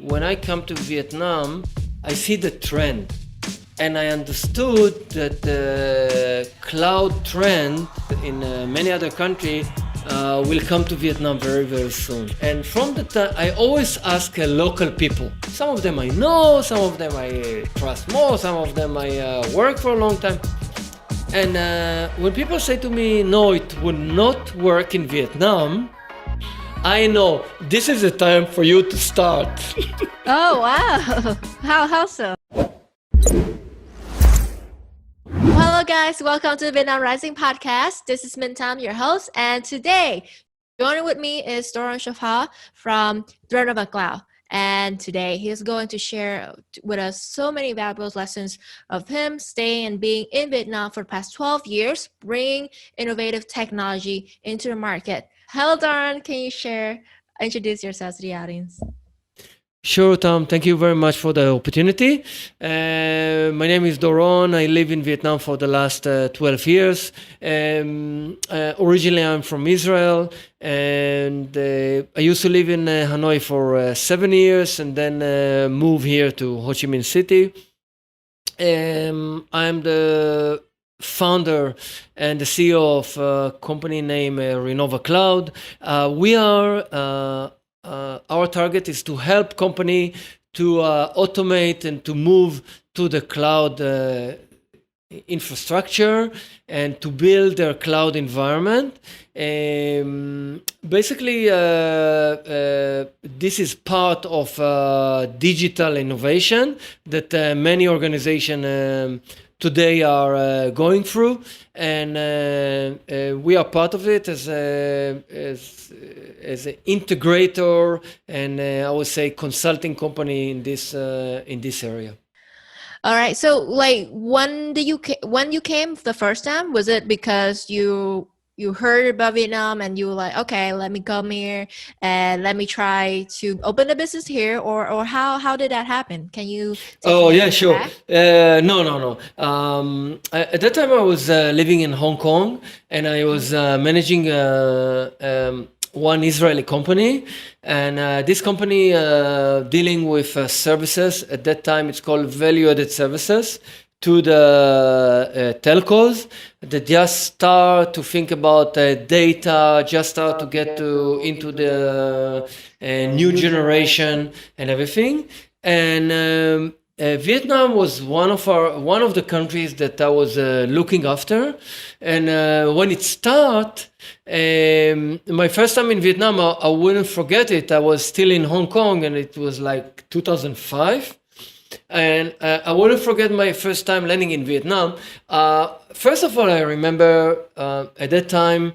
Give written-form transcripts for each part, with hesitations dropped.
when I come to Vietnam, I see the trend. And I understood that the cloud trend in many other countries will come to Vietnam very, very soon. And from the time, I always ask local people. Some of them I know, some of them I trust more, some of them I work for a long time. And when people say to me, no, it would not work in Vietnam, I know this is the time for you to start. Oh, wow. How so? Hello guys, welcome to the Vietnam Rising podcast. This is Mintam, your host, and today joining with me is Doron Sachar from Renova Cloud. And today he is going to share with us so many valuable lessons of him staying and being in Vietnam for the past 12 years, bringing innovative technology into the market. Hello Doron, can you introduce yourself to the audience? Sure, Tom. Thank you very much for the opportunity. My name is Doron. I live in Vietnam for the last 12 years. Originally, I'm from Israel, and I used to live in Hanoi for 7 years, and then move here to Ho Chi Minh City. I'm the founder and the CEO of a company named Renova Cloud. Our target is to help company to automate and to move to the cloud infrastructure and to build their cloud environment. Basically, this is part of digital innovation that many organizations today are going through, and we are part of it as an integrator and I would say consulting company in this area. All right. So, like, when you came the first time, was it because you heard about Vietnam and you were like, okay, let me come here and let me try to open a business here, or how did that happen? Can you? Oh yeah, sure. No. At that time, I was living in Hong Kong, and I was managing one Israeli company, and this company dealing with services. At that time, it's called value-added services to the telcos that just start to think about data, just start to get into the new generation and everything. And Vietnam was one of the countries that I was looking after. And when it started, my first time in Vietnam, I wouldn't forget it. I was still in Hong Kong, and it was like 2005. And I wouldn't forget my first time landing in Vietnam. First of all, I remember at that time,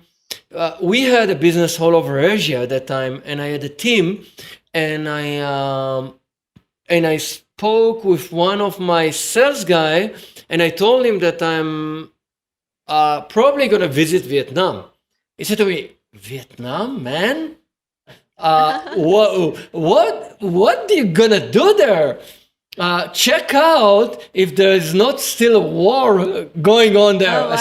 we had a business all over Asia at that time, and I had a team, and I spoke with one of my sales guy, and I told him that I'm probably gonna visit Vietnam. He said to me, "Vietnam, man? What are you gonna do there? Check out if there is not still a war going on there." Oh, wow.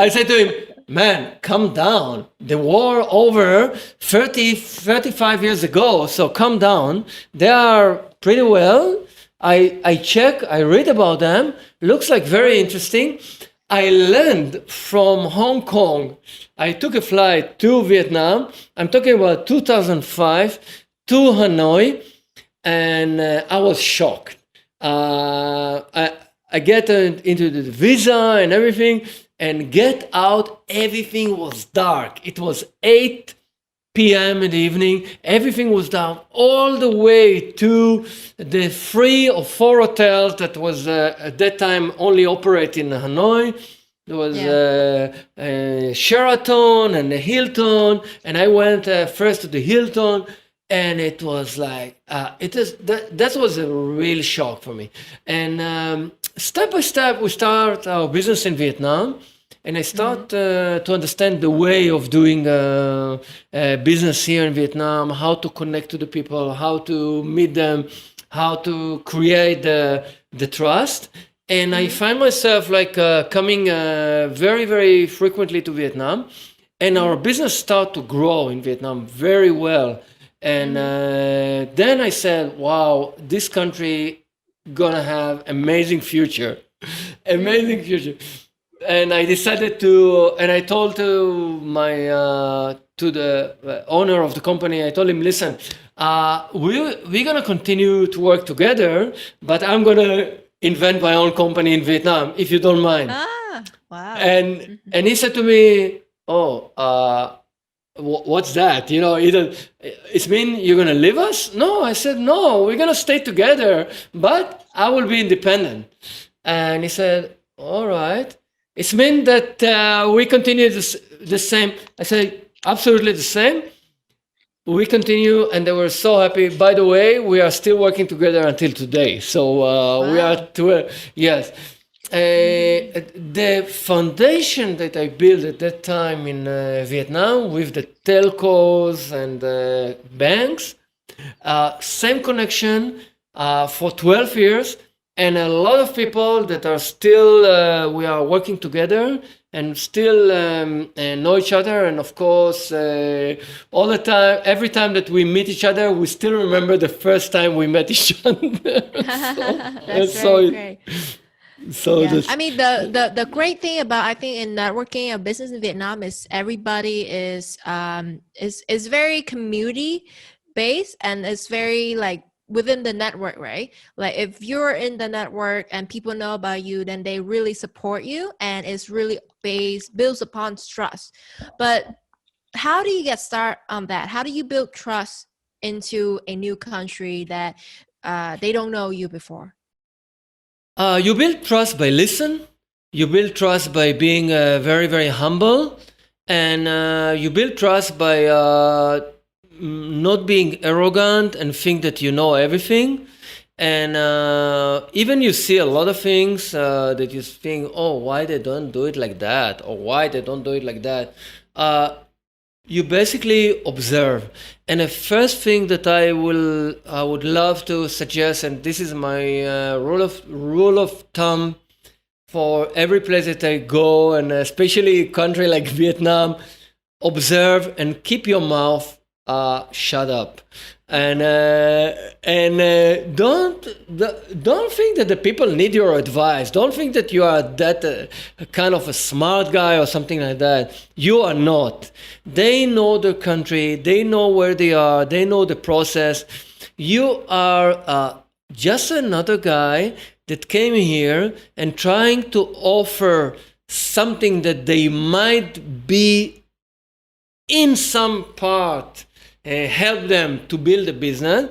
I said to him, "Man, calm down. The war over 35 years ago, so calm down. They are pretty well. I check, I read about them. Looks like very interesting." I land from Hong Kong. I took a flight to Vietnam. I'm talking about 2005 to Hanoi. And I was shocked. I get into the visa and everything, and get out, everything was dark. It was 8 p.m. in the evening. Everything was dark all the way to the 3 or 4 hotels that was at that time only operating in Hanoi. There was Sheraton and the Hilton, and I went first to the Hilton. And it was like, that was a real shock for me. And step by step, we start our business in Vietnam. And I start to understand the way of doing business here in Vietnam, how to connect to the people, how to meet them, how to create the trust. And I find myself like coming very, very frequently to Vietnam. And our business start to grow in Vietnam very well. And then I said, wow, this country gonna have amazing future. Amazing future. And I decided to, and I told to the owner of the company, I told him, listen, we're gonna continue to work together, but I'm gonna invent my own company in Vietnam, if you don't mind. Ah, wow. And he said to me, oh, what's that? You know, it's mean you're gonna leave us? No, I said, no, we're gonna stay together, but I will be independent. And he said, all right. It's mean that we continue the same. I said, absolutely the same. We continue, and they were so happy. By the way, we are still working together until today. So we are yes. The foundation that I built at that time in Vietnam with the telcos and banks, same connection for 12 years, and a lot of people that are still, we are working together and still know each other. And of course, all the time, every time that we meet each other, we still remember the first time we met each other. That's very great. So yeah. I mean, the great thing about, I think, in networking and business in Vietnam is everybody is very community based, and it's very like within the network, right? Like if you're in the network and people know about you, then they really support you, and it's really builds upon trust. But how do you get started on that? How do you build trust into a new country that they don't know you before? You build trust by listen. You build trust by being very, very humble, and you build trust by not being arrogant and think that you know everything. And even you see a lot of things that you think, oh, why they don't do it like that, or why they don't do it like that. You basically observe. And the first thing that I would love to suggest, and this is my rule of thumb for every place that I go, and especially a country like Vietnam, observe and keep your mouth shut up. And don't think that the people need your advice. Don't think that you are that kind of a smart guy or something like that. You are not. They know the country. They know where they are. They know the process. You are just another guy that came here and trying to offer something that they might be in some part help them to build a business.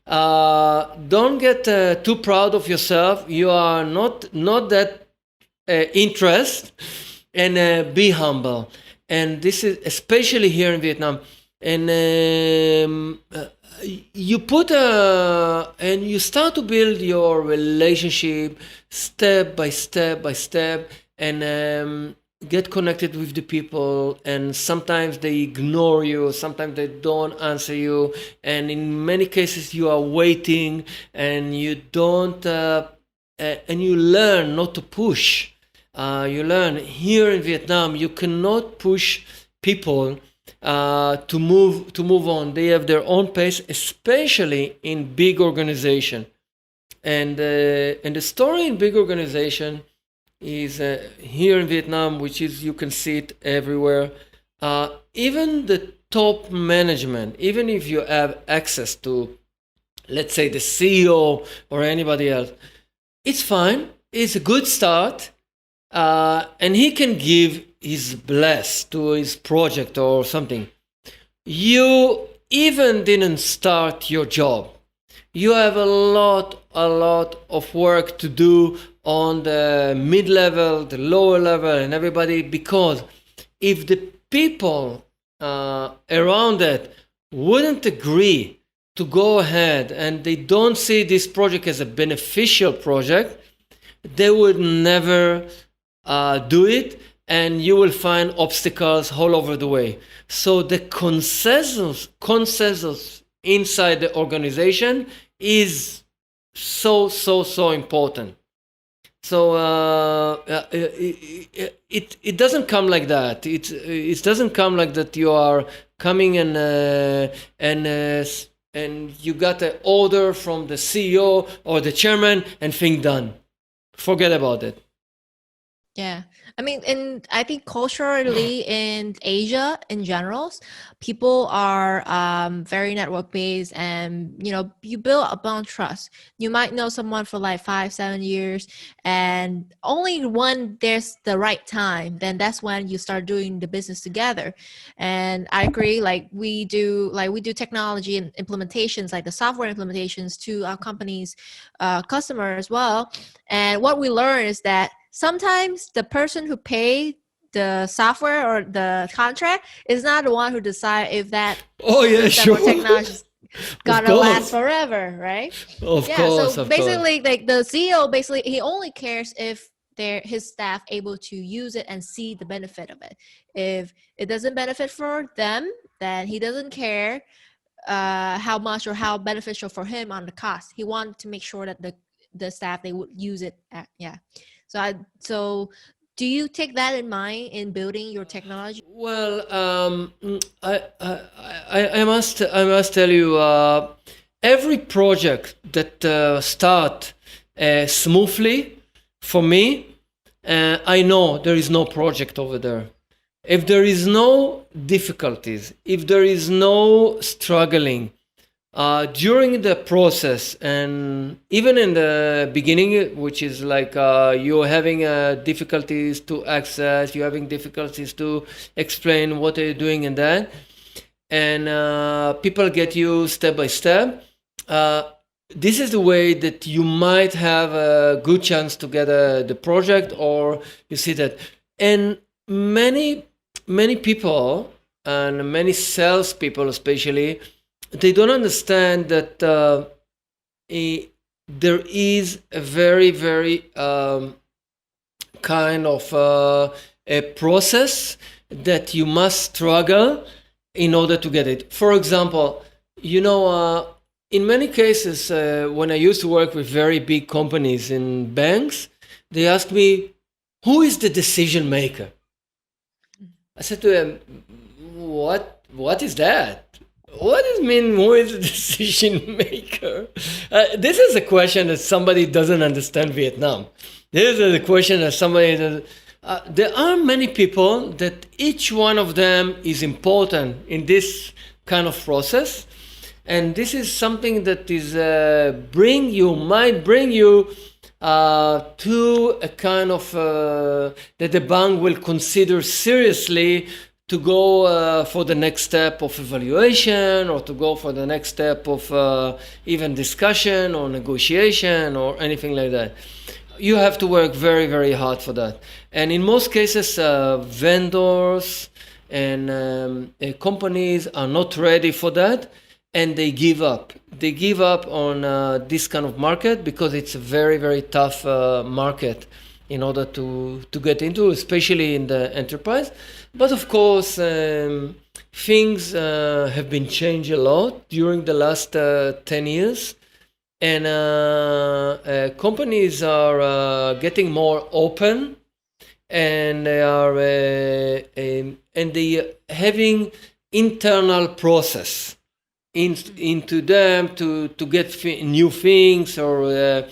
Don't get too proud of yourself. You are not that interest, and be humble. And this is especially here in Vietnam. And you put and you start to build your relationship step by step by step, and get connected with the people. And sometimes they ignore you, sometimes they don't answer you, and in many cases you are waiting, and you don't and you learn not to push. You learn here in Vietnam you cannot push people to move on. They have their own pace, especially in big organization. And the story in big organization is here in Vietnam, which is, you can see it everywhere. Even the top management, even if you have access to, let's say, the CEO or anybody else, it's fine. It's a good start, and he can give his bless to his project or something. You even didn't start your job. You have a lot of work to do on the mid-level, the lower level, and everybody, because if the people around it wouldn't agree to go ahead, and they don't see this project as a beneficial project, they would never do it, and you will find obstacles all over the way. So the consensus inside the organization is so important. So it doesn't come like that. It doesn't come like that. You are coming and you got an order from the CEO or the chairman and thing done. Forget about it. Yeah. I mean, I think culturally in Asia in general, people are very network based, and you build upon trust. You might know someone for like 5-7 years, and only when there's the right time, then that's when you start doing the business together. And I agree, like we do technology and implementations, like the software implementations to our company's customer as well. And what we learn is that sometimes the person who paid the software or the contract is not the one who decide if that system or technology is gonna last forever, right? Of course. So basically, like the CEO, he only cares if his staff able to use it and see the benefit of it. If it doesn't benefit for them, then he doesn't care how much or how beneficial for him on the cost. He wanted to make sure that the staff, they would use it. So do you take that in mind in building your technology? Well, I must tell you, every project that start smoothly for me, I know there is no project over there. If there is no difficulties, if there is no struggling during the process, and even in the beginning, which is like you're having difficulties to access, you're having difficulties to explain what you're doing and that, and people get you step by step. This is the way that you might have a good chance to get the project, or you see that. And many people and many salespeople especially, they don't understand that there is a very, very kind of a process that you must struggle in order to get it. For example, in many cases, when I used to work with very big companies in banks, they asked me, who is the decision maker? I said to them, what is that? What does it mean, who is the decision maker? This is a question that somebody doesn't understand Vietnam. This is a question that somebody doesn't. There are many people that each one of them is important in this kind of process. And this is something that is might bring you to a kind of that the bank will consider seriously to go for the next step of evaluation, or to go for the next step of even discussion or negotiation or anything like that. You have to work very, very hard for that. And in most cases, vendors and companies are not ready for that, and they give up. They give up on this kind of market because it's a very, very tough market in order to get into, especially in the enterprise. But of course, things have been changed a lot during the last 10 years. And companies are getting more open, and they are and they having internal process into them to get new things, or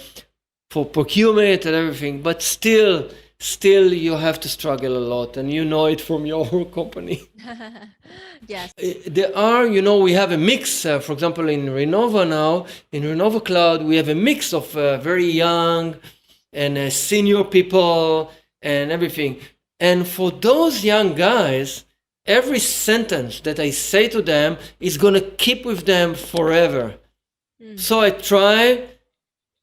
for procurement and everything. But still you have to struggle a lot, and you know it from your company. Yes. There are, we have a mix. For example, in Renova now, in Renova Cloud, we have a mix of very young and senior people and everything. And for those young guys, every sentence that I say to them is going to keep with them forever. So I try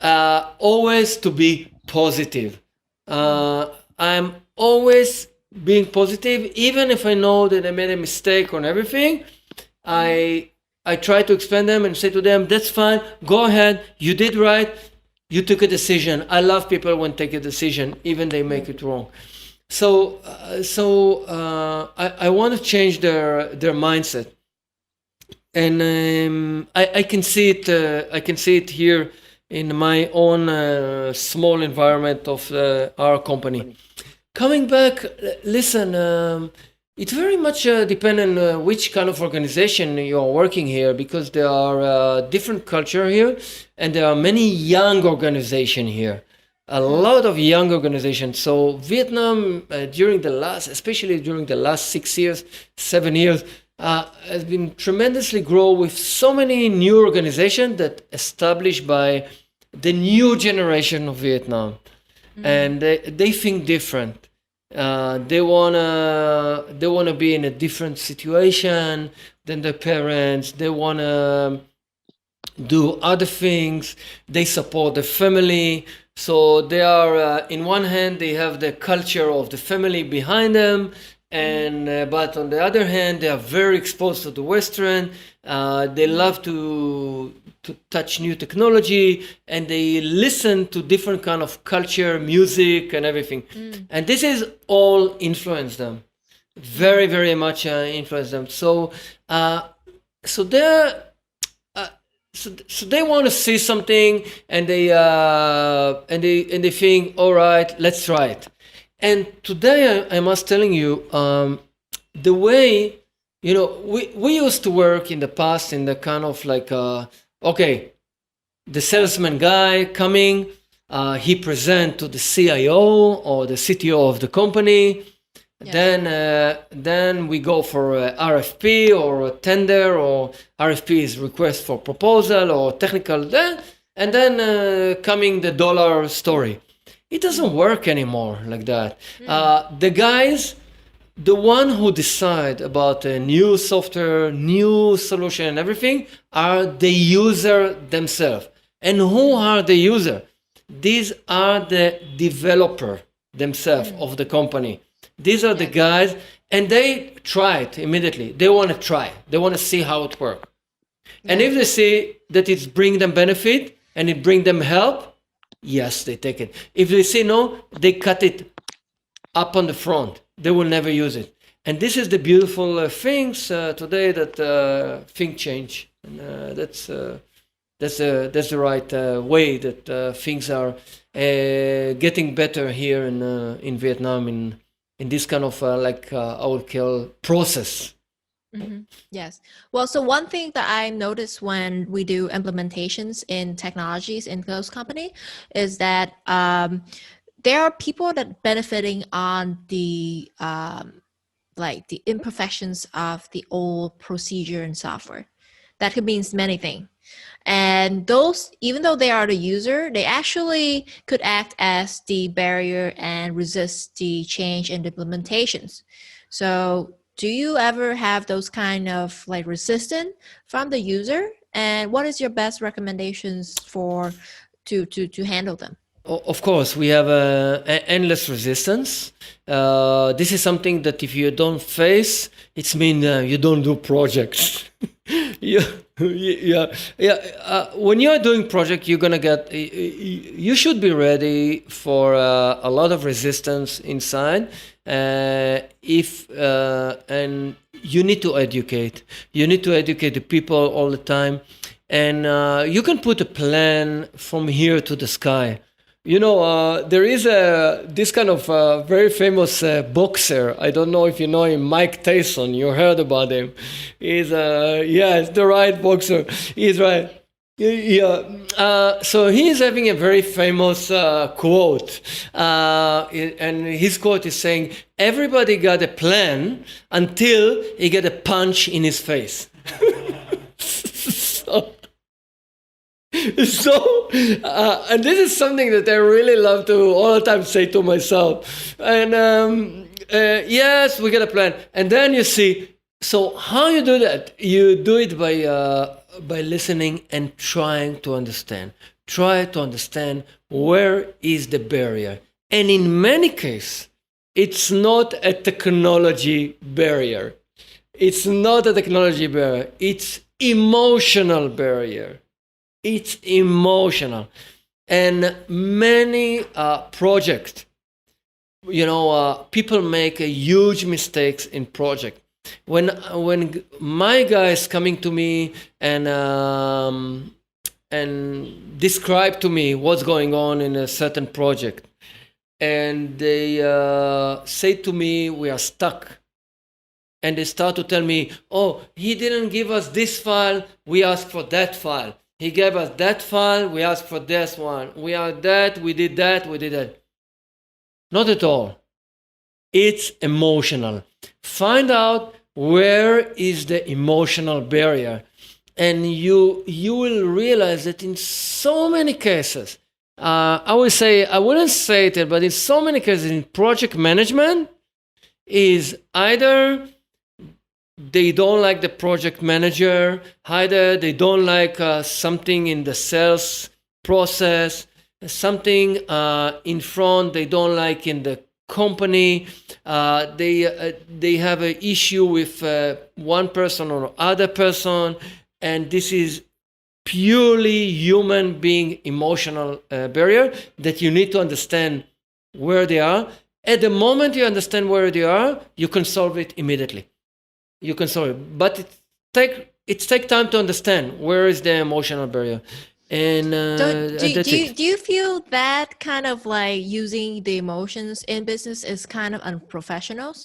always to be positive. I'm always being positive, even if I know that I made a mistake on everything. I try to explain them and say to them, that's fine, go ahead, you did right, you took a decision. I love people when take a decision, even they make it wrong. So I want to change their mindset, and I can see it. I can see it here in my own small environment of our company. Coming back, listen, It very much depends on which kind of organization you are working here, because there are different culture here, and there are many young organization here. A lot of young organizations. So Vietnam, especially during the last 6 years, 7 years, has been tremendously grow with so many new organizations that established by the new generation of Vietnam, and they think different. They wanna be in a different situation than their parents. They wanna do other things. They support the family. So they are, in one hand, they have the culture of the family behind them, and but on the other hand, they are very exposed to the Western. They love to touch new technology, and they listen to different kind of culture, music, and everything. And this is all influence them, very, very much influence them. So they're so they want to see something, and they think, all right, let's try it. And today I must telling you, the way, we used to work in the past in the kind of like, okay, the salesman guy coming, he present to the CIO or the CTO of the company. Then we go for a RFP or a tender, or RFP is request for proposal or technical. And then coming the dollar story. It doesn't work anymore like that. The guys, the one who decide about a new software, new solution, and everything are the user themselves. And who are the user? These are the developer themselves of the company. These are the guys, and they try it immediately. They want to try. They want to see how it works. And if they see that it's bring them benefit and it bring them help, yes, they take it. If they say no, they cut it up on the front. They will never use it. And this is the beautiful things today that things change. And that's the right way that things are getting better here in Vietnam in this kind of I would call process. Yes. Well, so one thing that I notice when we do implementations in technologies in those company is that there are people that benefiting on the like the imperfections of the old procedure and software. That could mean many things. And those, even though they are the user, they actually could act as the barrier and resist the change and implementations. So do you ever have those kind of like resistance from the user? And what is your best recommendations for to handle them? Of course, we have endless resistance. This is something that if you don't face, it's mean you don't do projects. When you're doing project, you're gonna get. You should be ready for a lot of resistance inside. If and you need to educate. You need to educate the people all the time, and you can put a plan from here to the sky. There is this kind of very famous boxer. I don't know if you know him, Mike Tyson. You heard about him. He's it's the right boxer. He's right. Yeah. So he is having a very famous quote, and his quote is saying, "Everybody got a plan until he get a punch in his face." And this is something that I really love to all the time say to myself. And yes, we get a plan. And then you see, so how you do that? You do it by listening and trying to understand. Try to understand where is the barrier. And in many cases, it's not a technology barrier. It's not a technology barrier. It's emotional barrier. It's emotional. And many projects, people make a huge mistakes in project. When my guys coming to me and describe to me what's going on in a certain project, and they say to me, we are stuck. and they start to tell me, oh, he didn't give us this file, we asked for that file. He gave us that file, we asked for this one. We are that, we did that, we did that. Not at all. It's emotional. Find out where is the emotional barrier. And you will realize that in so many cases, I wouldn't say it, but in so many cases in project management, is either they don't like the project manager, either they don't like something in the sales process, something in front they don't like in the company. They have an issue with one person or other person, and this is purely human being emotional barrier that you need to understand where they are. At the moment you understand where they are, you can solve it immediately. You can solve it, but it takes time to understand where is the emotional barrier. And do you feel that kind of like using the emotions in business is kind of unprofessional?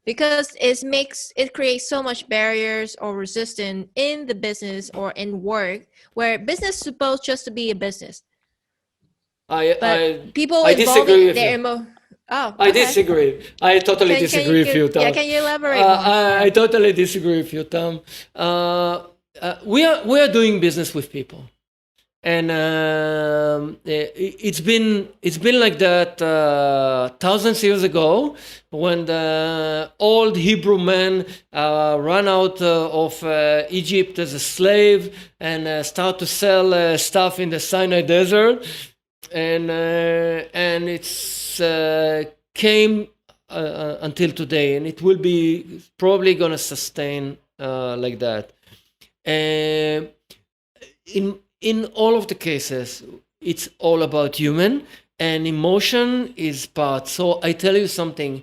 Because it creates so much barriers or resistance in the business or in work, where business is supposed just to be a business. People involving their emotions. Oh, I disagree. I totally disagree with you, Tom. Yeah, can you elaborate more? I totally disagree with you, Tom. We are doing business with people, and it's been like that thousands of years ago, when the old Hebrew men ran out of Egypt as a slave and start to sell stuff in the Sinai desert, and it's came until today, and it will be probably going to sustain like that. In all of the cases, it's all about human, and emotion is part. So I tell you something,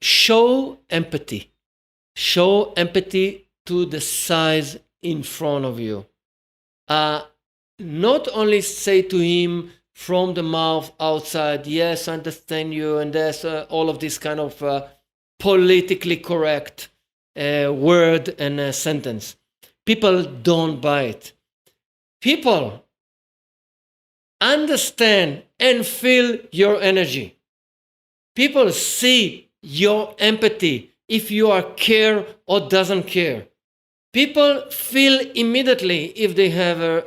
show empathy. Show empathy to the size in front of you. Not only say to him from the mouth outside, yes, I understand you, and there's all of this kind of politically correct word and sentence. People don't buy it. People understand and feel your energy. People see your empathy, if you are care or doesn't care. People feel immediately if they have a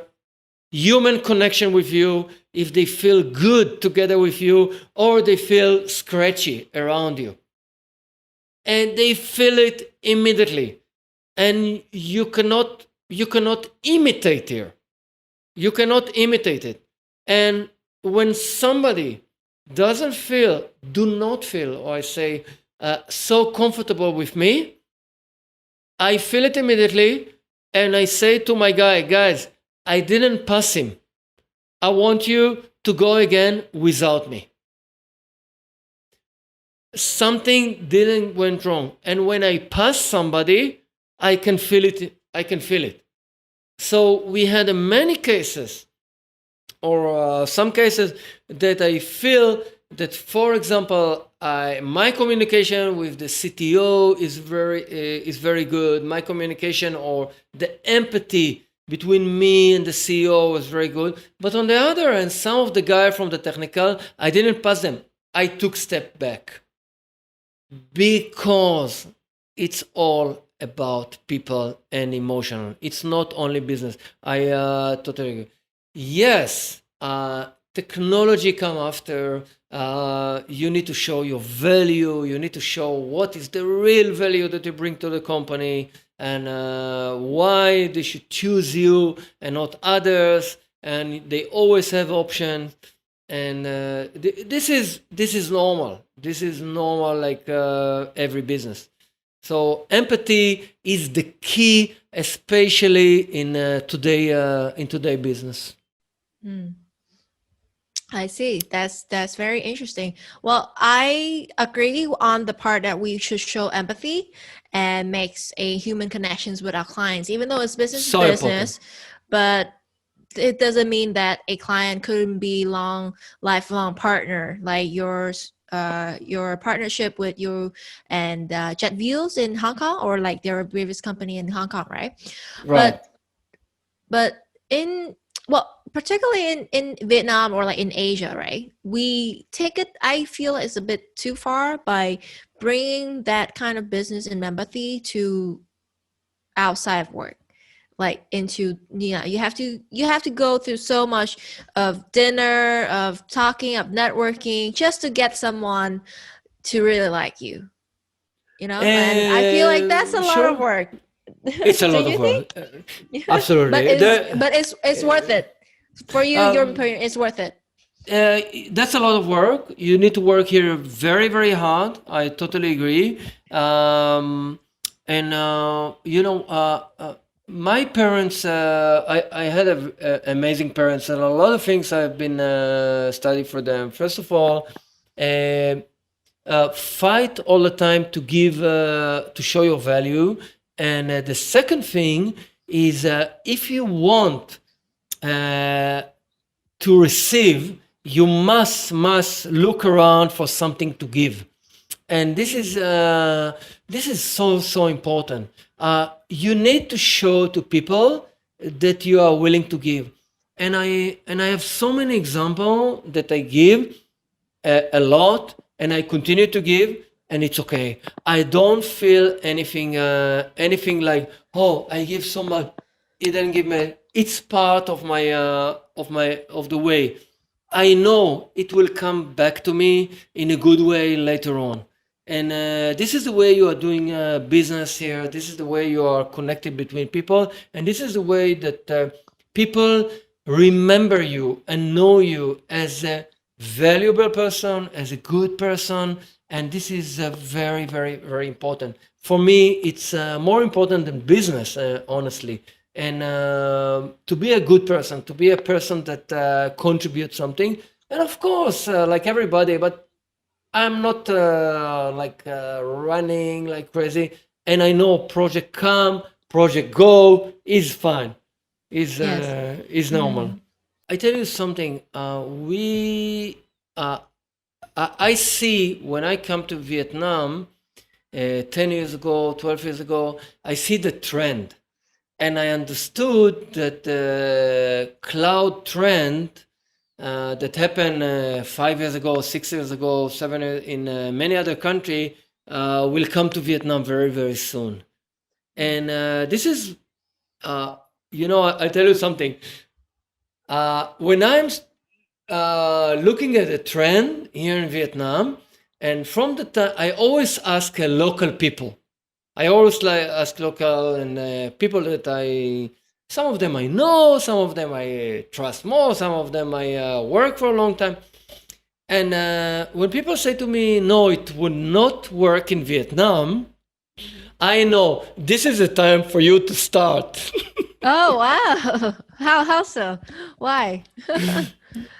human connection with you, if they feel good together with you, or they feel scratchy around you. And they feel it immediately. And you cannot imitate here. You cannot imitate it. And when somebody do not feel, or I say, so comfortable with me, I feel it immediately, and I say to my guys, I didn't pass him. I want you to go again without me. Something didn't went wrong. And when I pass somebody, I can feel it. So we had many cases, or some cases, that I feel that, for example, my communication with the CTO is very good. My communication or the empathy between me and the CEO was very good. But on the other hand, some of the guys from the technical, I didn't pass them. I took step back. Because it's all about people and emotional. It's not only business. I totally agree. Yes, technology come after. You need to show your value. You need to show what is the real value that you bring to the company, and why they should choose you and not others. And they always have options. And this is normal. This is normal, like every business. So empathy is the key, especially in today business. I see. That's very interesting. Well, I agree on the part that we should show empathy and makes a human connections with our clients, even though it's business to business. But it doesn't mean that a client couldn't be lifelong partner, like yours your partnership with you and Jet Views in Hong Kong, or like their previous company in Hong Kong, right? Right. But in, well, particularly in Vietnam or like in Asia, right? We take it, I feel it's a bit too far by bringing that kind of business and empathy to outside of work, like into, you have to go through so much of dinner, of talking, of networking, just to get someone to really like you, and I feel like that's a lot of Sure. work. It's a Do lot you of work. think? But Absolutely. it's worth it for you. Your Um, opinion, it's worth it. that's a lot of work. You need to work here very, very hard. I totally agree. And my parents. I had amazing parents, and a lot of things I've been studying for them. First of all, uh, fight all the time to give, to show your value. And the second thing is, if you want uh, to receive, you must look around for something to give. And this is so important. You need to show to people that you are willing to give. And I have so many examples that I give a lot, and I continue to give, and it's okay. I don't feel anything like, oh, I give so much, it didn't give me. It's part of the way. I know it will come back to me in a good way later on. And this is the way you are doing business here. This is the way you are connected between people. And this is the way that people remember you and know you as a valuable person, as a good person. And this is very, very, very important. For me, it's more important than business, honestly. And to be a good person, to be a person that contributes something. And of course, like everybody, but I'm not running like crazy. And I know project come, project go is fine, Yes. is normal. I tell you something. I see when I come to Vietnam 10 years ago, 12 years ago, I see the trend. And I understood that the cloud trend that happened 5 years ago, 6 years ago, 7 years in many other countries will come to Vietnam very, very soon. And this is, I tell you something. When I'm looking at a trend here in Vietnam, and from the time I always ask local people. I always ask local and people that some of them I know, some of them I trust more, some of them I work for a long time. And when people say to me, no, it would not work in Vietnam, I know this is the time for you to start. Oh wow! How so? Why?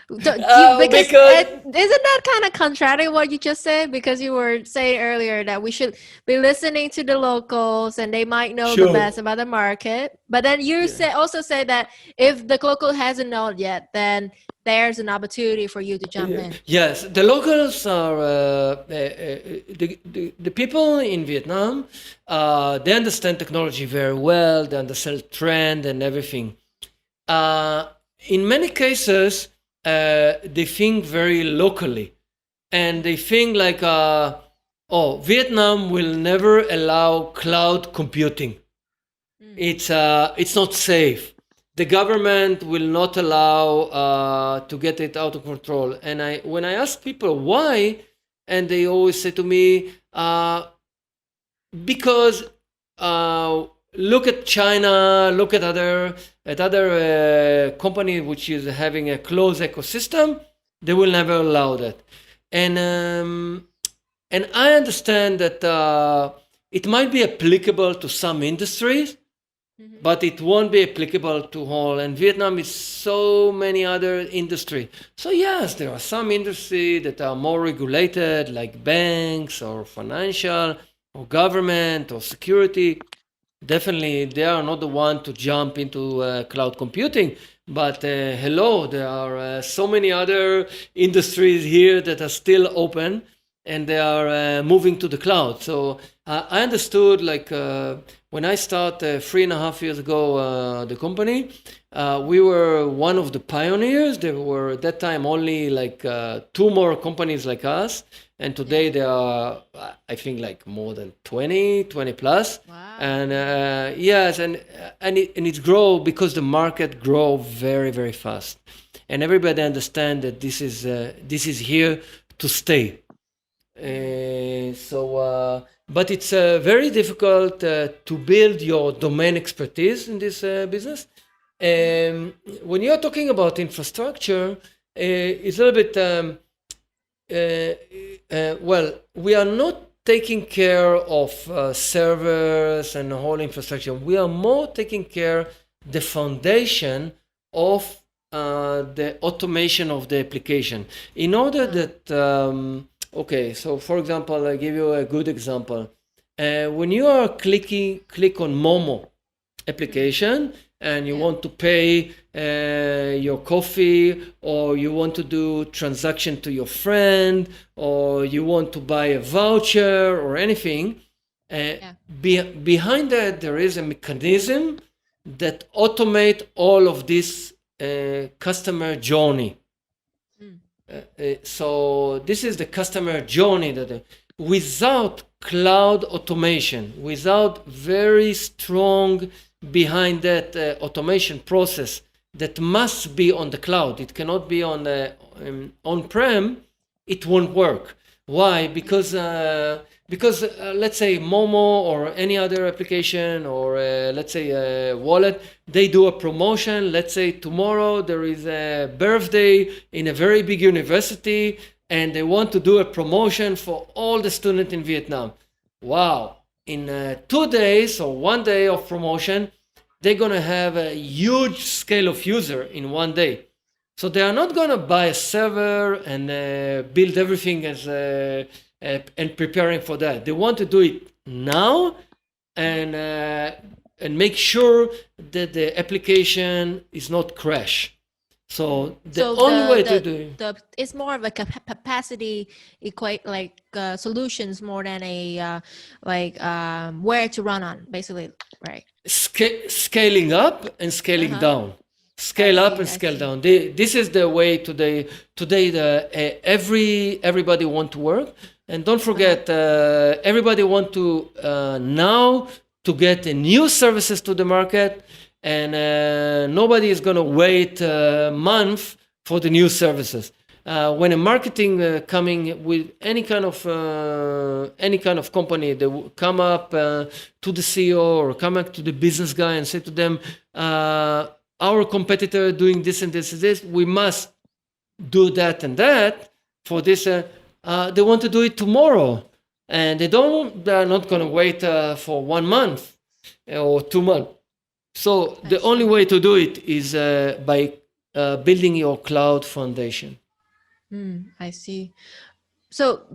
Because Because isn't that kind of contradicting what you just said? Because you were saying earlier that we should be listening to the locals and they might know the sure. best about the market. But then you also say that if the local hasn't known yet, then there's an opportunity for you to jump in. Yes, the locals are the people in Vietnam. They understand technology very well. They understand trend and everything. In many cases, they think very locally, and they think like, "Oh, Vietnam will never allow cloud computing. It's not safe. The government will not allow to get it out of control." And when I ask people why, and they always say to me, because look at China, look at other company which is having a closed ecosystem, they will never allow that. And I understand that it might be applicable to some industries, but it won't be applicable to all. And Vietnam is so many other industry. So yes, there are some industry that are more regulated, like banks or financial or government or security. Definitely, they are not the one to jump into cloud computing. But hello, there are so many other industries here that are still open. and they are moving to the cloud. So I understood, like when I started 3.5 years ago, the company, we were one of the pioneers. There were at that time only like 2 more companies like us, and today there are, I think, like more than 20 plus. Wow. And yes, and it's grow because the market grow very, very fast, and everybody understand that this is here to stay. But it's very difficult to build your domain expertise in this business. When you're talking about infrastructure, it's a little bit, well, we are not taking care of servers and the whole infrastructure. We are more taking care the foundation of the automation of the application. In order that, okay, so for example, I'll give you a good example. When you are click on Momo application and you want to pay your coffee, or you want to do transaction to your friend, or you want to buy a voucher or anything, behind that there is a mechanism that automate all of this customer journey. So this is the customer journey that without cloud automation, without very strong behind that automation process that must be on the cloud, it cannot be on on-prem, it won't work. Why? Because let's say Momo or any other application, or let's say a wallet, they do a promotion. Let's say tomorrow there is a birthday in a very big university and they want to do a promotion for all the students in Vietnam. Wow. In 2 days or 1 day of promotion, they're going to have a huge scale of user in 1 day. So they are not going to buy a server and build everything as and preparing for that. They want to do it now and make sure that the application is not crash. So the only way to do it, it's more of a capacity solutions more than a where to run on, basically, right? Scaling up and scaling down. Scale up and scale down. This is the way today. Everybody want to work, and don't forget, everybody want to now to get new services to the market, and nobody is going to wait a month for the new services. When a marketing coming with any kind of company, they will come up to the CEO or come up to the business guy and say to them, our competitor doing this and this and this, we must do that and that for this. They want to do it tomorrow, and they're not going to wait for 1 month or 2 months. So the only way to do it is by building your cloud foundation. I see. So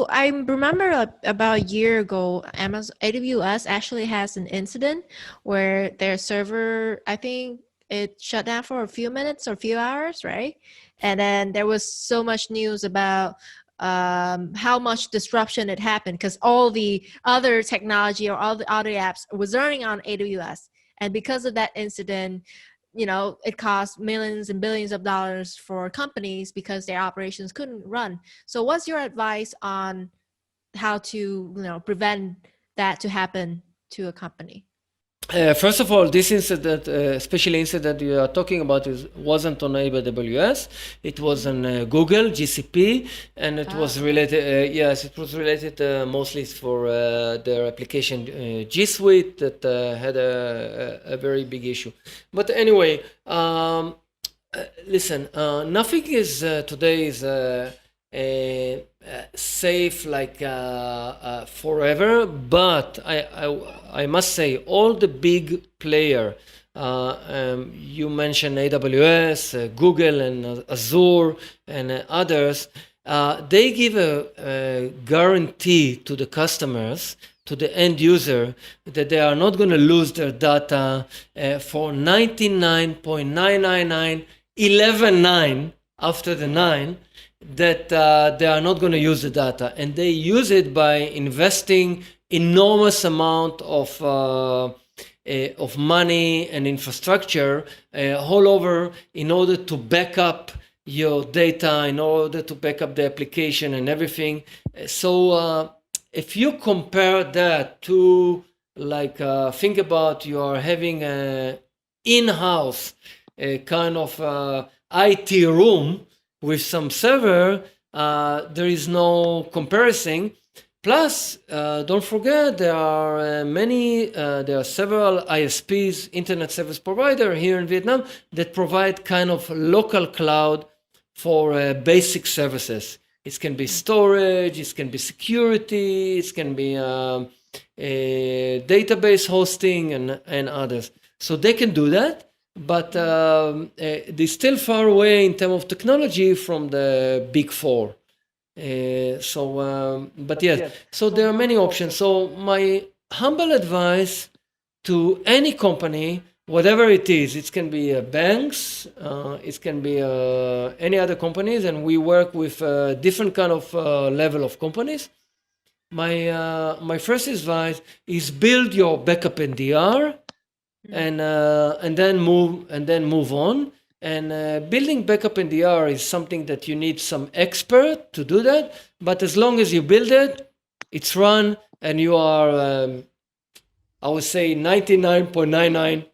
I remember about a year ago, AWS actually has an incident where their server, I think it shut down for a few minutes or a few hours, right? And then there was so much news about how much disruption it happened because all the other technology or all the other apps was running on AWS. And because of that incident, it cost millions and billions of dollars for companies because their operations couldn't run. So what's your advice on how to, prevent that to happen to a company? First of all, this incident, especially incident you are talking about, wasn't on AWS. It was on Google GCP, and it was related. Yes, it was related mostly for their application G Suite that had a very big issue. But anyway, listen, nothing is today is safe like forever, but I must say all the big player, you mentioned AWS, Google and Azure and others, they give a guarantee to the customers, to the end user, that they are not going to lose their data for 99.999 11.9 after the 9 that they are not going to use the data, and they use it by investing enormous amount of money and infrastructure all over in order to back up your data, in order to back up the application and everything. So if you compare that to think about you are having a in-house kind of IT room with some server, there is no comparison. Plus, don't forget there are several ISPs, internet service provider here in Vietnam, that provide kind of local cloud for basic services. It can be storage, it can be security, it can be database hosting and others. So they can do that, but they're still far away in terms of technology from the big four. But yes, so there are many options. So my humble advice to any company, whatever it is, it can be banks, it can be any other companies, and we work with different kind of level of companies. My first advice is build your backup NDR, and then move on. And building backup NDR is something that you need some expert to do that. But as long as you build it, it's run, and you are, I would say, 99.99,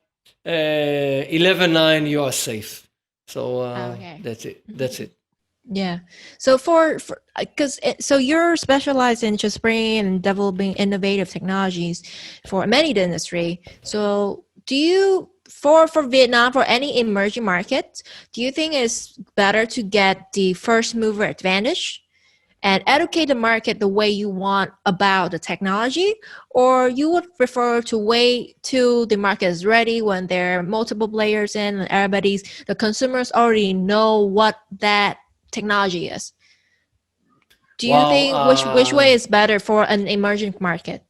11.9, you are safe. So Okay. that's it. That's it. Yeah. So so you're specialized in just bringing and developing innovative technologies for many industry. So do you, for Vietnam, for any emerging markets, do you think it's better to get the first mover advantage and educate the market the way you want about the technology, or you would prefer to wait till the market is ready when there are multiple players in and the consumers already know what that technology is? Do you think which way is better for an emerging market?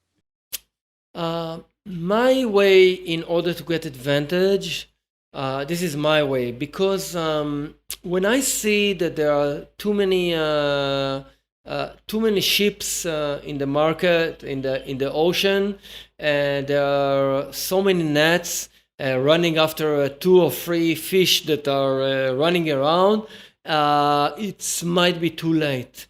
My way, in order to get advantage, this is my way, because when I see that there are too many ships in the market, in the ocean, and there are so many nets running after 2 or 3 fish that are running around, it might be too late.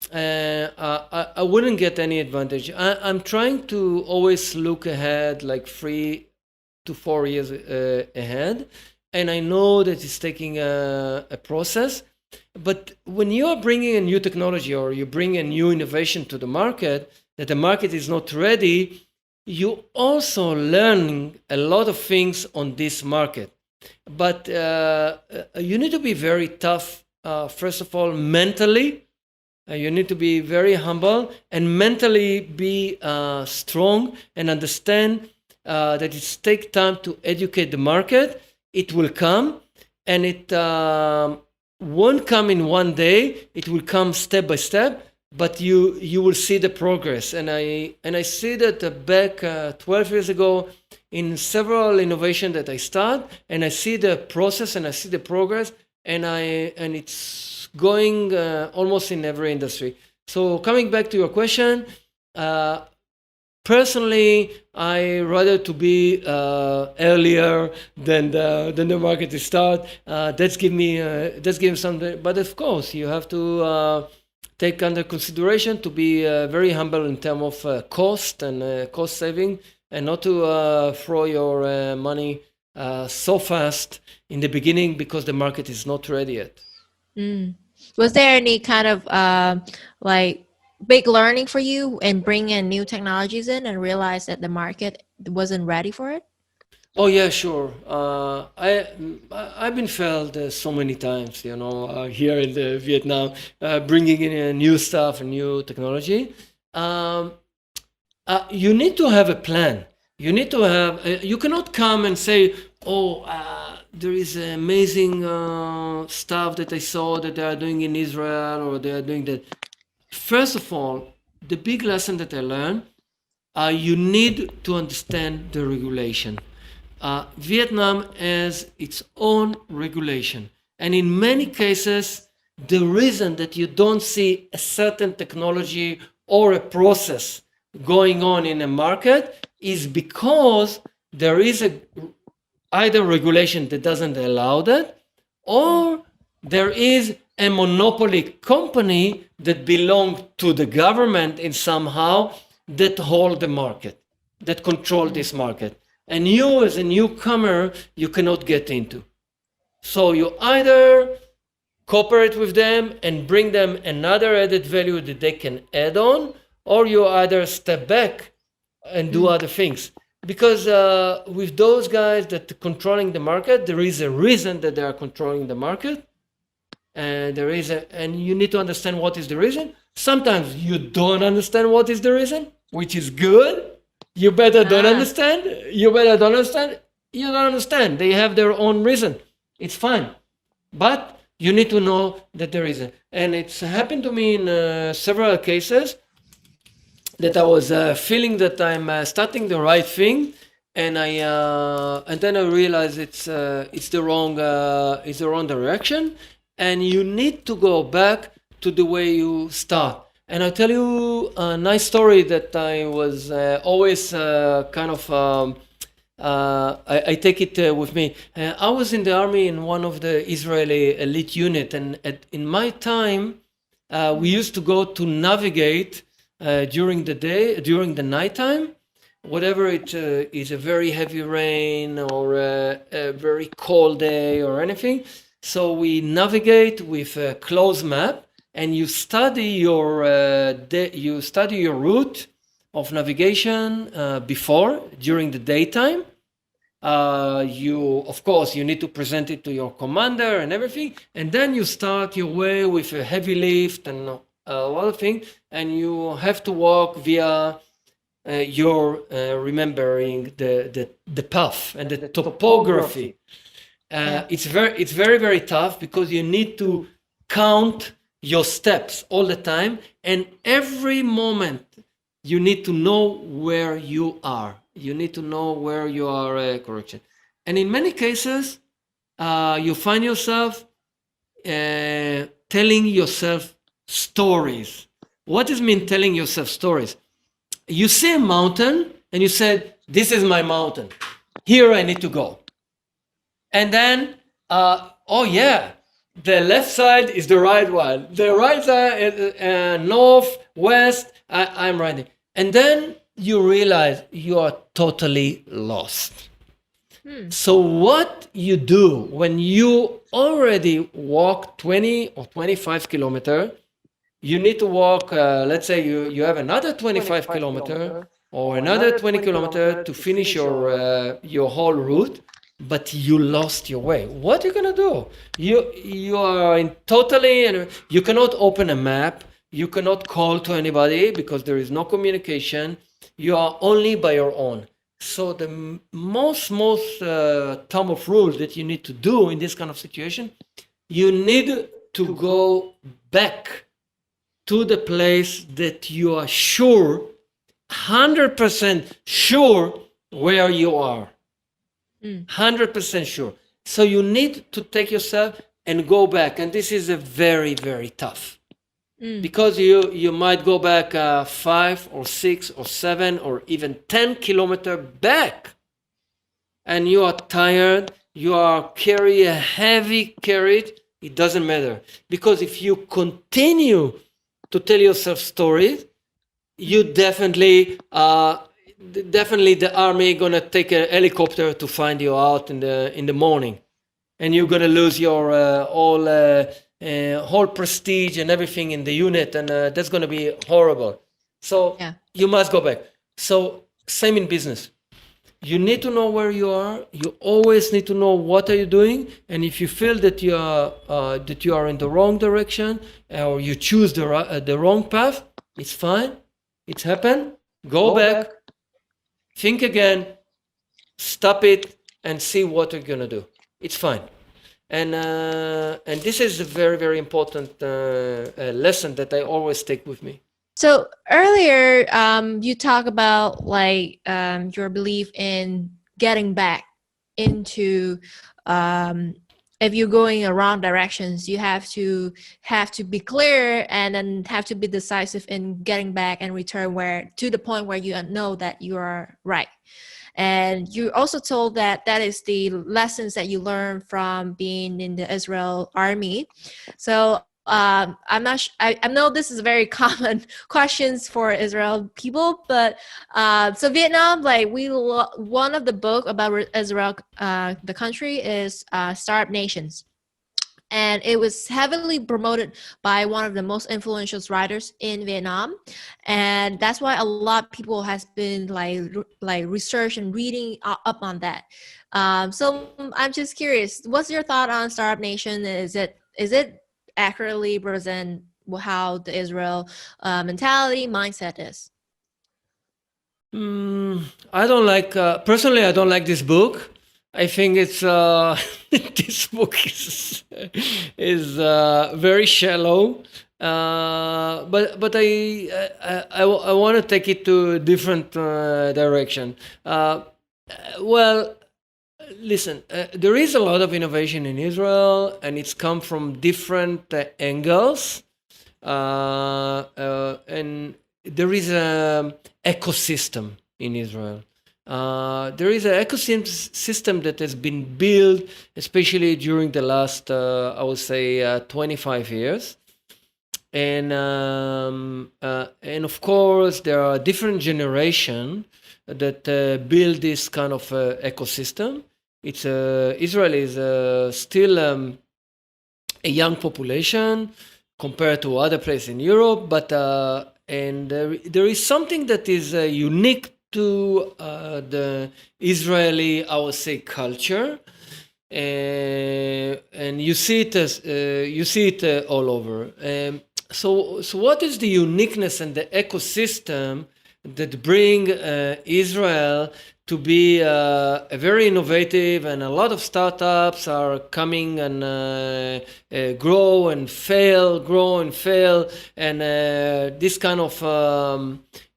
I wouldn't get any advantage. I'm trying to always look ahead, like 3 to 4 years ahead, and I know that it's taking a process. But when you are bringing a new technology, or you bring a new innovation to the market, that the market is not ready, you also learn a lot of things on this market. But you need to be very tough, first of all, mentally. You need to be very humble and mentally be strong, and understand that it takes time to educate the market. It will come, and it won't come in one day. It will come step by step, but you will see the progress. And I see that back 12 years ago in several innovations that I start, and I see the process and I see the progress, and it's going almost in every industry. So coming back to your question, personally, I rather to be earlier than the market to start. That's give me something. But of course, you have to take under consideration to be very humble in terms of cost and cost saving, and not to throw your money so fast in the beginning, because the market is not ready yet. Was there any kind of big learning for you in bringing new technologies in and realize that the market wasn't ready for it? Oh yeah, sure. I've been failed so many times, here in Vietnam, bringing in new stuff and new technology. You need to have a plan. You need to have. You cannot come and say, "Oh, there is amazing stuff that I saw that they are doing in Israel, or they are doing that." First of all, the big lesson that I learned, you need to understand the regulation. Vietnam has its own regulation, And in many cases, the reason that you don't see a certain technology or a process going on in a market is because there is either regulation that doesn't allow that, or there is a monopoly company that belongs to the government in somehow that hold the market, that control this market. And you as a newcomer, you cannot get into. So you either cooperate with them and bring them another added value that they can add on, or you either step back and do other things. Because with those guys that are controlling the market, there is a reason that they are controlling the market. And and you need to understand what is the reason. Sometimes you don't understand what is the reason, which is good. You better don't understand. You better don't understand. You don't understand. They have their own reason. It's fine. But you need to know that there is. And it's happened to me in several cases that I was feeling that I'm starting the right thing, and then I realized it's the wrong direction, and you need to go back to the way you start. And I'll tell you a nice story that I was always kind of. I take it with me. I was in the army in one of the Israeli elite unit, and in my time, we used to go to navigate during the nighttime, whatever it is, a very heavy rain or a very cold day or anything. So we navigate with a closed map, and you study your route of navigation during the daytime. Of course, you need to present it to your commander and everything, and then you start your way with a heavy lift and a lot of things, and you have to walk via your remembering the path and the topography. It's very, very tough because you need to count your steps all the time, and every moment you need to know where you are. You need to know where you are, correction. And in many cases, you find yourself telling yourself stories. What does it mean telling yourself stories? You see a mountain and you said, this is my mountain. Here I need to go. And then, oh yeah, the left side is the right one. The right side is north, west, I'm riding. And then you realize you are totally lost. So what you do when you already walk 20 or 25 kilometers, you need to walk, let's say you have another 25 kilometers or another 20 kilometers to finish your whole route, but you lost your way. What are you going to do? You are in totally, you cannot open a map. You cannot call to anybody because there is no communication. You are only by your own. So the most term of rules that you need to do in this kind of situation, you need to go back to the place that you are sure, 100% sure where you are. 100% sure. So you need to take yourself and go back. And this is a very, very tough. Because you might go back 5 or 6 or 7 or even 10 kilometers back, and you are tired, you are carry a heavy carriage, it doesn't matter. Because if you continue to tell yourself stories, you definitely the army gonna take a helicopter to find you out in the morning, and you're gonna lose your whole prestige and everything in the unit, and that's going to be horrible. So you must go back. So same in business. You need to know where you are. You always need to know what are you doing, and if you feel that you are in the wrong direction or you choose the wrong path, it's fine. It's happened. Go back. Think again. Stop it and see what you're going to do. It's fine. And this is a very, very important lesson that I always take with me. So earlier, you talk about like your belief in getting back into if you're going in wrong directions, you have to be clear and then have to be decisive in getting back and return where to the point where you know that you are right. And you also told that that is the lessons that you learned from being in the Israel army. So I'm not. I know this is very common questions for Israel people, but so Vietnam, like one of the book about Israel, the country is Startup Nations, and it was heavily promoted by one of the most influential writers in Vietnam, and that's why a lot of people has been like research and reading up on that. So I'm just curious, what's your thought on Startup Nation? Is it accurately represent how the Israel mentality mindset is? I don't like personally. I don't like this book. I think it's this book is very shallow. But I want to take it to a different direction. Well, listen, there is a lot of innovation in Israel, and it's come from different angles, and there is an ecosystem in Israel. There is an ecosystem that has been built, especially during the last, I would say, 25 years. And of course, there are different generations that build this kind of ecosystem. Israel is still a young population compared to other places in Europe, but there is something that is unique to the Israeli, I would say, culture, and you see it all over. So what is the uniqueness and the ecosystem that bring Israel to be a very innovative, and a lot of startups are coming and grow and fail, and this kind of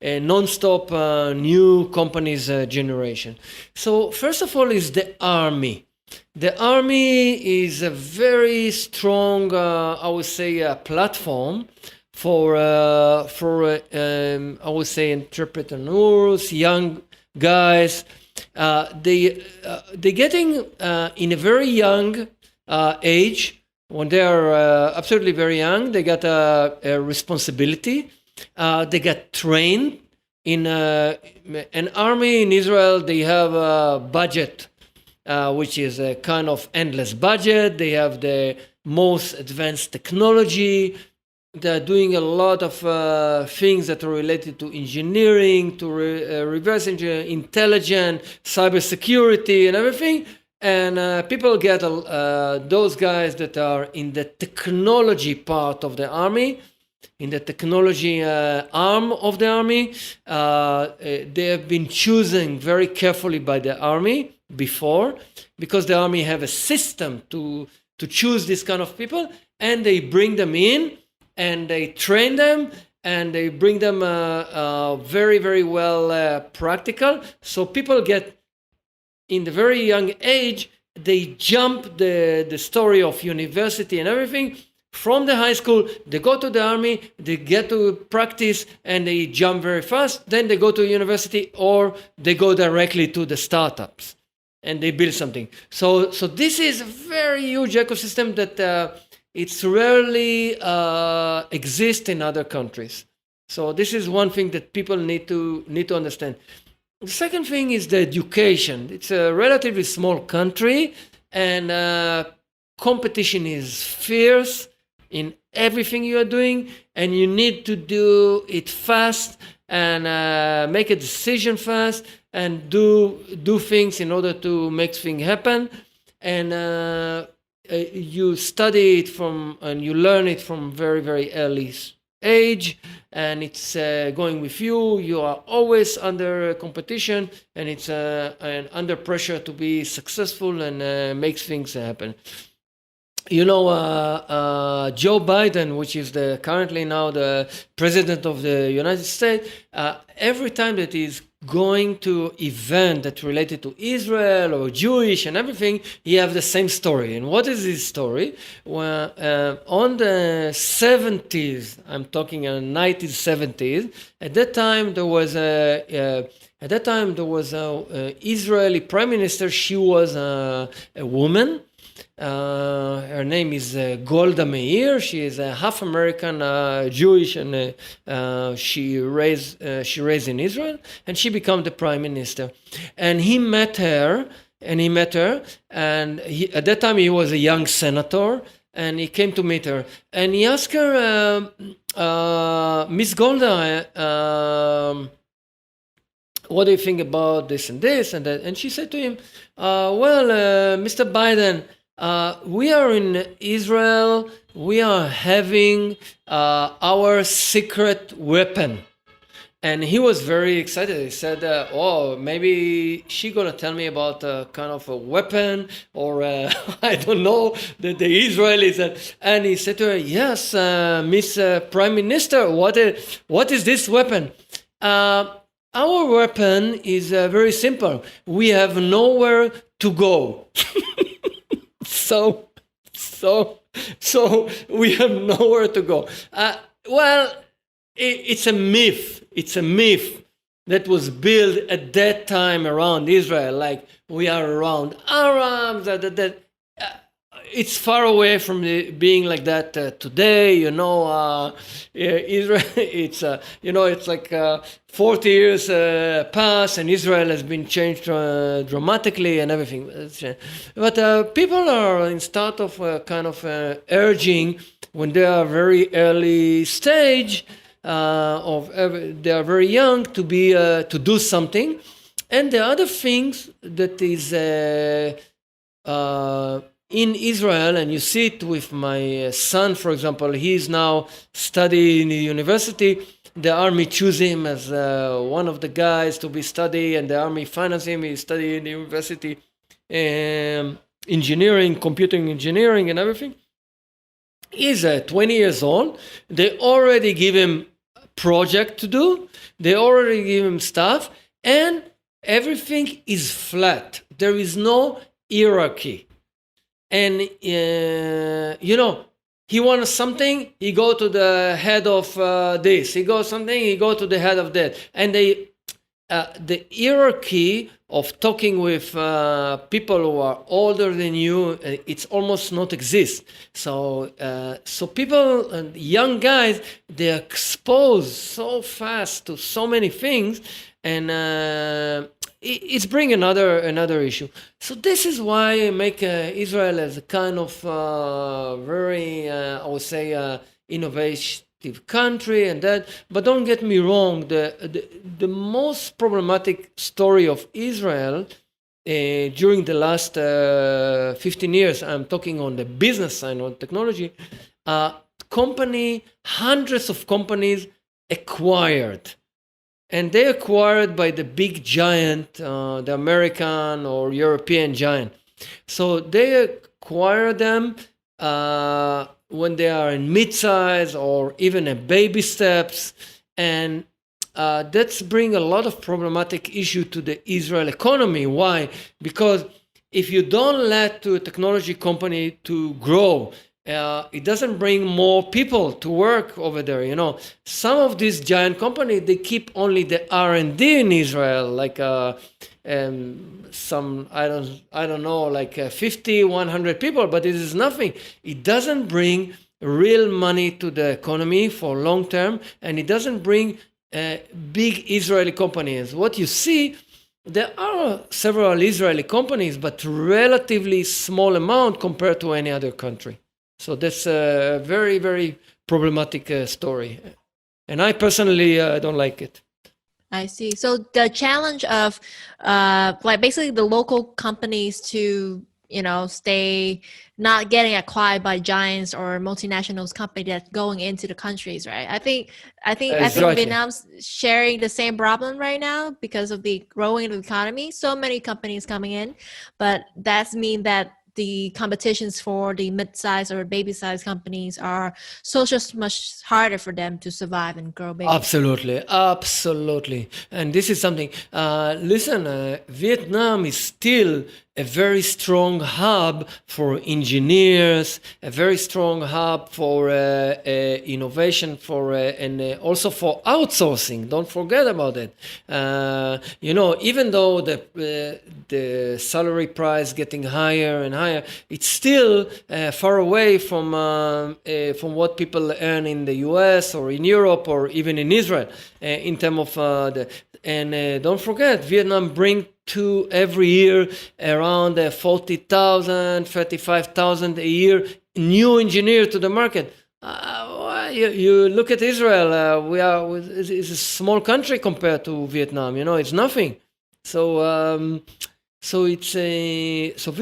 non-stop new companies generation. So first of all is the army. The army is a very strong, I would say, platform for I would say, entrepreneurs, young guys. They getting in a very young age. When they are absolutely very young, they got a responsibility. They get trained in an army in Israel. They have a budget, which is a kind of endless budget. They have the most advanced technology. They're doing a lot of things that are related to engineering, to reverse engineering, intelligence, cybersecurity, and everything. And people get those guys that are in the technology part of the army, in the technology arm of the army. They have been chosen very carefully by the army before, because the army have a system to choose this kind of people, and they bring them in and they train them and they bring them very, very well practical. So people get, in the very young age, they jump the story of university and everything. From the high school, they go to the army, they get to practice, and they jump very fast. Then they go to university, or they go directly to the startups and they build something. So this is a very huge ecosystem that it's rarely exists in other countries. So this is one thing that people need to understand. The second thing is the education. It's a relatively small country, and competition is fierce in everything you are doing, and you need to do it fast and make a decision fast and do things in order to make things happen. And you study it from, and you learn it from very, very early age, and it's going with you. You are always under competition, and it's and under pressure to be successful and make things happen. You know, Joe Biden, which is currently now the president of the United States, every time that he's going to event that related to Israel or Jewish and everything, he have the same story. And what is his story? Well, on the 70s, I'm talking in 1970s. At that time, there was a Israeli prime minister. She was a woman. Her name is Golda Meir. She is a half American Jewish, and she raised in Israel, and she became the prime minister. And he met her, and at that time he was a young senator, and he came to meet her, and he asked her, Miss Golda, what do you think about this and this and that? And she said to him, Mr. Biden, we are in Israel. We are having our secret weapon. And he was very excited. He said, maybe she's going to tell me about kind of a weapon, or I don't know, the Israelis. And he said to her, yes, Miss Prime Minister, what is this weapon? Our weapon is very simple. We have nowhere to go. So we have nowhere to go. It's a myth. It's a myth that was built at that time around Israel. Like we are around Arabs. It's far away from being like that today. Israel. It's it's like 40 years past, and Israel has been changed dramatically and everything. But people are in start of kind of urging when they are very early stage they are very young to be to do something, and the other things that is. In Israel, and you see it with my son, for example, he's now studying in the university. The army choose him as one of the guys to be study, and the army finance him. He study in the university, engineering, computing engineering, and everything. He's 20 years old. They already give him a project to do. They already give him stuff, and everything is flat. There is no hierarchy. And he wants something, he go to the head of this. He go to the head of that. And the hierarchy of talking with people who are older than you, it's almost not exist. So people and young guys, they're exposed so fast to so many things, and it's bring another issue. So this is why I make Israel as a kind of very, I would say, innovative country and that. But don't get me wrong, the most problematic story of Israel during the last 15 years, I'm talking on the business side, on technology, hundreds of companies acquired. And they acquired by the big giant, the American or European giant. So they acquire them when they are in mid-size or even in baby steps. And that's bring a lot of problematic issue to the Israel economy. Why? Because if you don't let a technology company to grow, it doesn't bring more people to work over there. Some of these giant companies, they keep only the R&D in Israel, like some I don't know, like 50, 100 people, but it is nothing. It doesn't bring real money to the economy for long term, and it doesn't bring big Israeli companies. What you see, there are several Israeli companies, but relatively small amount compared to any other country. So that's a very, very problematic story. And I personally don't like it. I see. So the challenge of basically the local companies to, stay not getting acquired by giants or multinationals company that's going into the countries, right? I think Vietnam's sharing the same problem right now because of the growing economy. So many companies coming in, but that's mean that the competitions for the mid-size or baby-size companies are so just much harder for them to survive and grow big. Absolutely, absolutely. And this is something, listen, Vietnam is still a very strong hub for engineers, a very strong hub for innovation, and also for outsourcing. Don't forget about it. Even though the salary price getting higher and higher, it's still far away from what people earn in the US or in Europe or even in Israel in terms of don't forget, Vietnam bring to every year around 40,000, 35,000 a year new engineer to the market. You look at Israel, it's a small country compared to Vietnam. It's nothing. So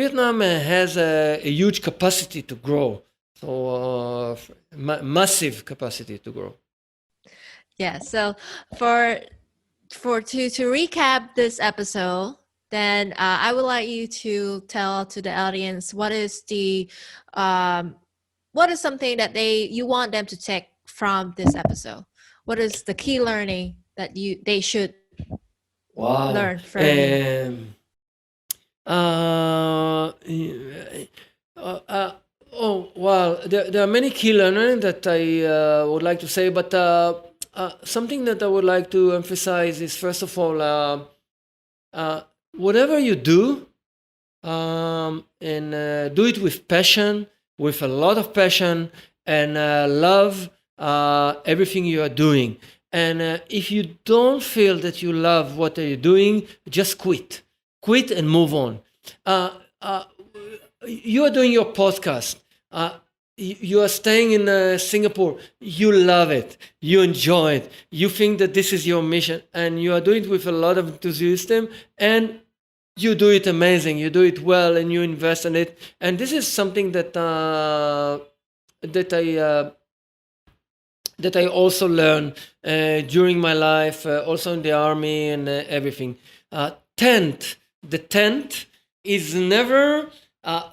Vietnam has a huge capacity to grow. So massive capacity to grow. Yeah. So to recap this episode, then I would like you to tell to the audience what is something that you want them to take from this episode. What is the key learning that they should learn from you? There are many key learning that I would like to say, but something that I would like to emphasize is, first of all, whatever you do, and do it with passion, with a lot of passion, and love everything you are doing. And if you don't feel that you love what you're doing, just quit and move on. You are doing your podcast. You are staying in Singapore. You love it. You enjoy it. You think that this is your mission, and you are doing it with a lot of enthusiasm, and you do it amazing. You do it well, and you invest in it. And this is something that I also learned during my life, also in the army and everything. The tent is never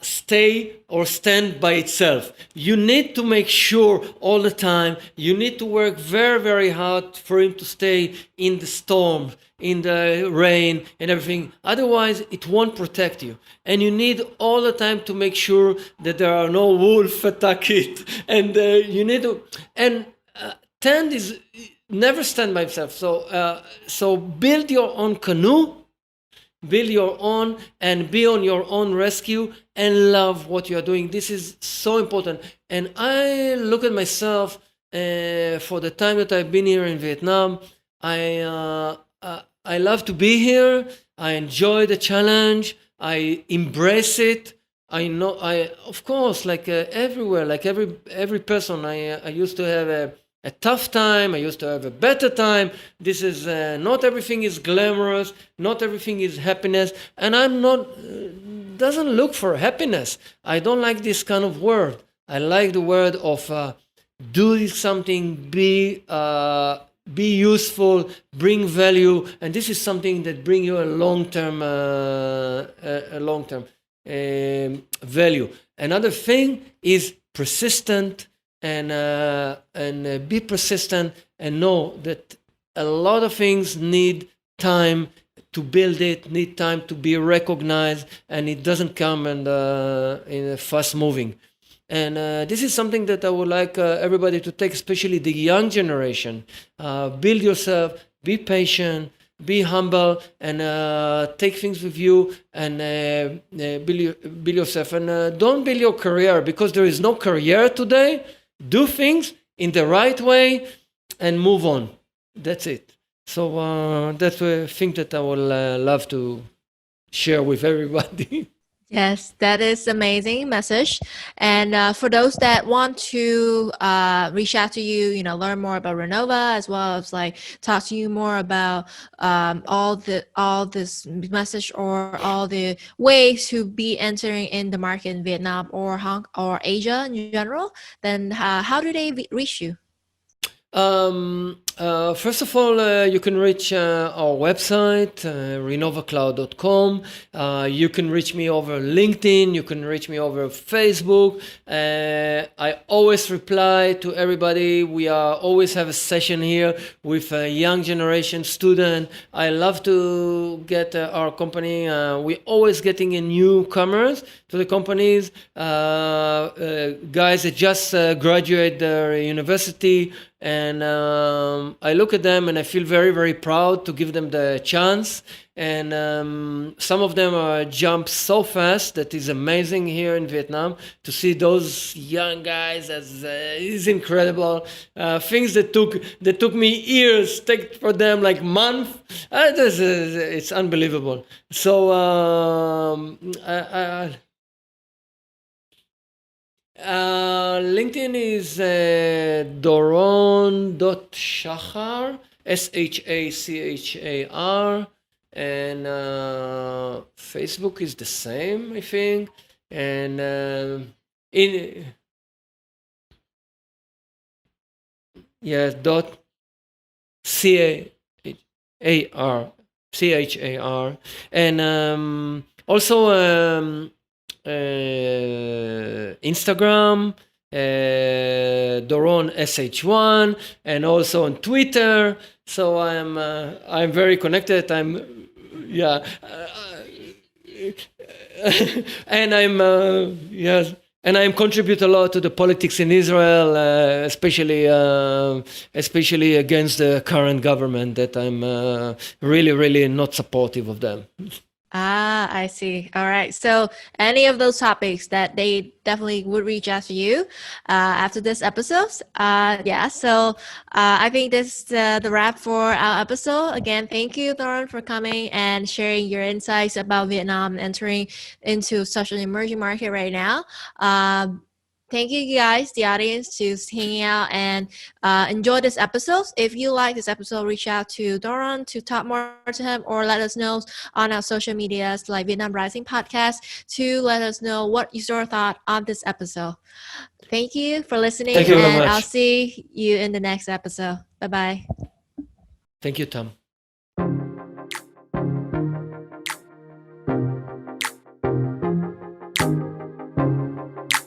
stay or stand by itself. You need to make sure all the time, you need to work very, very hard for him to stay in the storm, in the rain and everything. Otherwise, it won't protect you. And you need all the time to make sure that there are no wolves attack it. And you need to... And tent is never stand by itself. So build your own canoe, build your own, and be on your own rescue, and love what you are doing. This is so important. And I look at myself for the time that I've been here in Vietnam. I love to be here. I enjoy the challenge. I embrace it. I know, of course, like everywhere, like every person, I used to have a tough time. I used to have a better time. This is not everything is glamorous. Not everything is happiness. And I'm not, doesn't look for happiness. I don't like this kind of word. I like the word of do something, be useful, bring value. And this is something that bring you a long-term value. Another thing is persistent. And be persistent, and know that a lot of things need time to build it, need time to be recognized, and it doesn't come in a fast moving. And this is something that I would like everybody to take, especially the young generation. Build yourself, be patient, be humble, and take things with you, and build yourself. And don't build your career, because there is no career today. Do things in the right way and move on. That's it. So that's a thing that I would love to share with everybody. Yes, that is amazing message. And for those that want to reach out to you, learn more about Renova, as well as like talk to you more about all this message, or all the ways to be entering in the market in Vietnam or Asia in general, then how do they reach you? First of all, you can reach our website, renovacloud.com. You can reach me over LinkedIn. You can reach me over Facebook. I always reply to everybody. We always have a session here with a young generation student. I love to get our company. We're always getting in newcomers to the companies, guys that just graduate their university. And I look at them and I feel very, very proud to give them the chance. And some of them jump so fast that is amazing here in Vietnam to see those young guys. Is incredible. Things that took me years take for them like months. It's unbelievable. So LinkedIn is Doron.Shachar, Shachar, and Facebook is the same, I think. And dot Char, and also Instagram, Doron Sh1, and also on Twitter. So I'm very connected. And I contribute a lot to the politics in Israel, especially against the current government. That I'm really, really not supportive of them. I see. All right. So any of those topics that they definitely would reach out to you after this episode. So I think this is the wrap for our episode. Again, thank you, Doron, for coming and sharing your insights about Vietnam entering into such an emerging market right now. Thank you guys, the audience, to hanging out and enjoy this episode. If you like this episode, reach out to Doron to talk more to him, or let us know on our social medias like Vietnam Rising Podcast to let us know what your thought on this episode. Thank you for listening. Thank you very much. I'll see you in the next episode. Bye-bye. Thank you, Tom.